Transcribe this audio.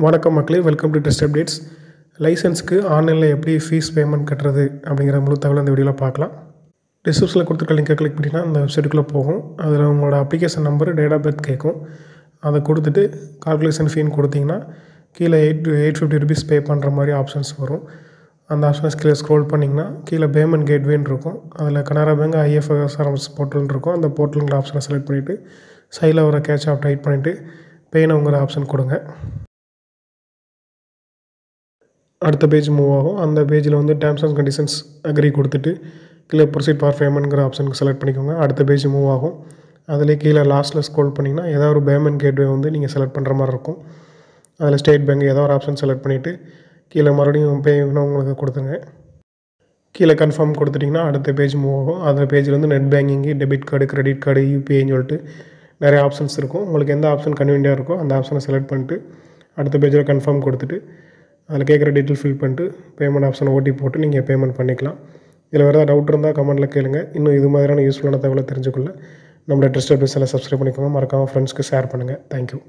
வணக்கம் மக்களே, welcome to test updates. லைசன்ஸ்க்கு ஆன்லைனில் எப்படி ஃபீஸ் பேமெண்ட் கட்டுறது அப்படிங்கிற முழு தகவல் இந்த வீடியோவில் பார்க்கலாம். டிஸ்கிரிப்ஷனில் கொடுத்துருக்க லிங்கை கிளிக் பண்ணிங்கன்னா அந்த வெப்சைட்டுக்குள்ளே போகும். அதில் உங்களோட application number, date of birth கேட்கும். அதை கொடுத்துட்டு கால்குலேஷன் ஃபீன்னு கொடுத்தீங்கன்னா கீழே $850 பே பண்ணுற மாதிரி ஆப்ஷன்ஸ் வரும். அந்த ஆப்ஷன்ஸ் கீழே ஸ்க்ரோல் பண்ணிங்கன்னா கீழே பேமெண்ட் கேட்வேன்னு இருக்கும். அதில் கனரா பேங்க் IFSRS போர்ட்டல் இருக்கும். அந்த போர்ட்டலுங்கிற ஆப்ஷனை செலக்ட் பண்ணிவிட்டு சைடில் வர கேட்ச் ஆஃப் டைப் பண்ணிவிட்டு பேனவுங்கிற ஆப்ஷன் கொடுங்க. அடுத்த பேஜ் மூவ் ஆகும். அந்த பேஜில் வந்து டேர்ம்ஸ் அண்ட் கண்டிஷன்ஸ் அக்ரி கொடுத்துட்டு கீழே ப்ரொசீட் ஃபார் பேமெண்ட்ங்கிற ஆப்ஷனுக்கு செலக்ட் பண்ணிக்கோங்க. அடுத்த பேஜ் மூவ் ஆகும். அதிலே கீழே லாஸ்ட்டில் ஸ்க்ரோல் பண்ணிங்கன்னா ஏதாவது ஒரு பேமெண்ட் கேட்வே வந்து நீங்கள் செலக்ட் பண்ணுற மாதிரி இருக்கும். அதில் ஸ்டேட் பேங்க் ஏதோ ஒரு ஆப்ஷன் செலக்ட் பண்ணிவிட்டு கீழே மறுபடியும் பேமெண்ட் உங்களுக்கு கொடுத்துங்க. கீழே கன்ஃபார்ம் கொடுத்துட்டிங்கன்னா அடுத்த பேஜ் மூவ் ஆகும். அந்த பேஜில் வந்து net banking, debit card, credit card, UPIன்னு சொல்லிட்டு நிறைய ஆப்ஷன்ஸ் இருக்கும். உங்களுக்கு எந்த ஆப்ஷன் கன்வீனியாக இருக்கோ அந்த ஆப்ஷனை செலக்ட் பண்ணிட்டு அடுத்த பேஜில் கன்ஃபார்ம் கொடுத்துட்டு அதில் கேட்குற டீட்டெயில் ஃபில் பண்ணிட்டு பேமெண்ட் ஆப்ஷன் OTP போட்டு நீங்கள் பேமெண்ட் பண்ணிக்கலாம். இதில் வேறு ஏதாவது டவுட் இருந்தால் கமெண்ட்டில் கேளுங்க. இன்னும் இது மாதிரியான யூஸ்ஃபுல்லான தகவலை தெரிஞ்சுக்கொள்ள நம்மளோட டெஸ்ட் அப்டேட்ஸில் சப்ஸ்கிரைப் பண்ணிக்கோங்க. மறக்காமல் ஃப்ரெண்ட்ஸ்க்கு ஷேர் பண்ணுங்கள். தேங்க்யூ.